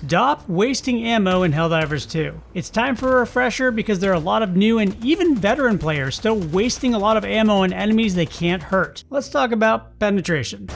Stop wasting ammo in Helldivers 2. It's time for a refresher because there are a lot of new and even veteran players still wasting a lot of ammo on enemies they can't hurt. Let's talk about penetration.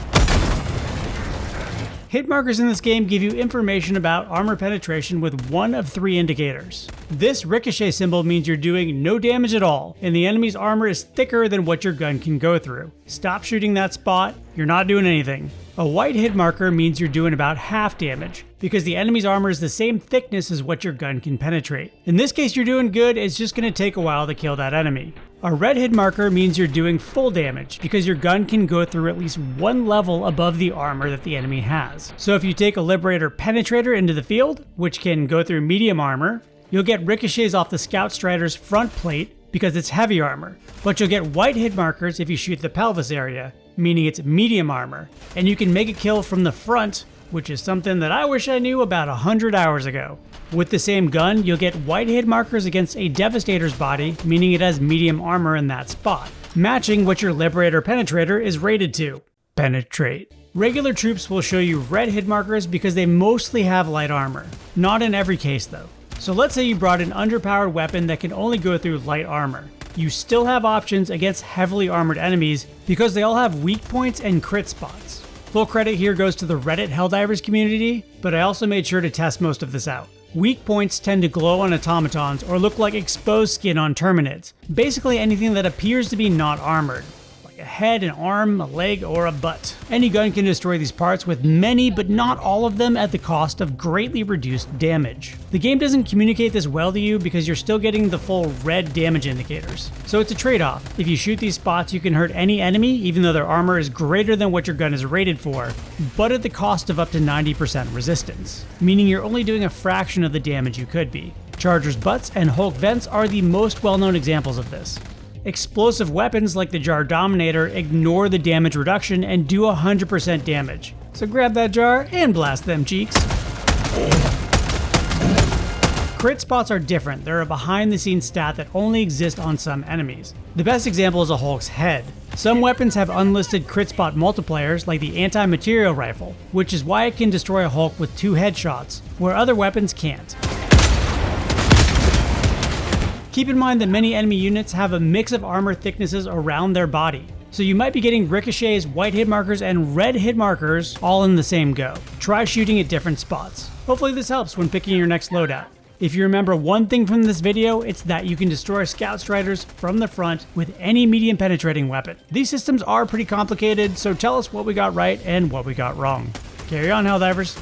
Hit markers in this game give you information about armor penetration with one of 3 indicators. This ricochet symbol means you're doing no damage at all, and the enemy's armor is thicker than what your gun can go through. Stop shooting that spot, you're not doing anything. A white hit marker means you're doing about half damage, because the enemy's armor is the same thickness as what your gun can penetrate. In this case, you're doing good, it's just going to take a while to kill that enemy. A red hit marker means you're doing full damage, because your gun can go through at least one level above the armor that the enemy has. So if you take a Liberator Penetrator into the field, which can go through medium armor, you'll get ricochets off the Scout Strider's front plate because it's heavy armor, but you'll get white hit markers if you shoot the pelvis area, meaning it's medium armor, and you can make a kill from the front, which is something that I wish I knew about 100 hours ago. With the same gun, you'll get white hit markers against a Devastator's body, meaning it has medium armor in that spot, matching what your Liberator Penetrator is rated to. Penetrate. Regular troops will show you red hit markers because they mostly have light armor. Not in every case though. So let's say you brought an underpowered weapon that can only go through light armor. You still have options against heavily armored enemies because they all have weak points and crit spots. Full credit here goes to the Reddit Helldivers community, but I also made sure to test most of this out. Weak points tend to glow on automatons or look like exposed skin on terminids, basically anything that appears to be not armored, like a head, an arm, a leg, or a butt. Any gun can destroy these parts with many, but not all of them at the cost of greatly reduced damage. The game doesn't communicate this well to you because you're still getting the full red damage indicators. So it's a trade-off. If you shoot these spots, you can hurt any enemy even though their armor is greater than what your gun is rated for, but at the cost of up to 90% resistance, meaning you're only doing a fraction of the damage you could be. Chargers' butts and Hulk vents are the most well-known examples of this. Explosive weapons like the Jar-Dominator ignore the damage reduction and do 100% damage. So grab that jar and blast them cheeks. Crit spots are different. They're a behind-the-scenes stat that only exist on some enemies. The best example is a Hulk's head. Some weapons have unlisted crit spot multipliers like the anti-material rifle, which is why it can destroy a Hulk with 2 headshots, where other weapons can't. Keep in mind that many enemy units have a mix of armor thicknesses around their body, so you might be getting ricochets, white hit markers, and red hit markers all in the same go. Try shooting at different spots. Hopefully this helps when picking your next loadout. If you remember one thing from this video, it's that you can destroy Scout Striders from the front with any medium penetrating weapon. These systems are pretty complicated, so tell us what we got right and what we got wrong. Carry on, Helldivers.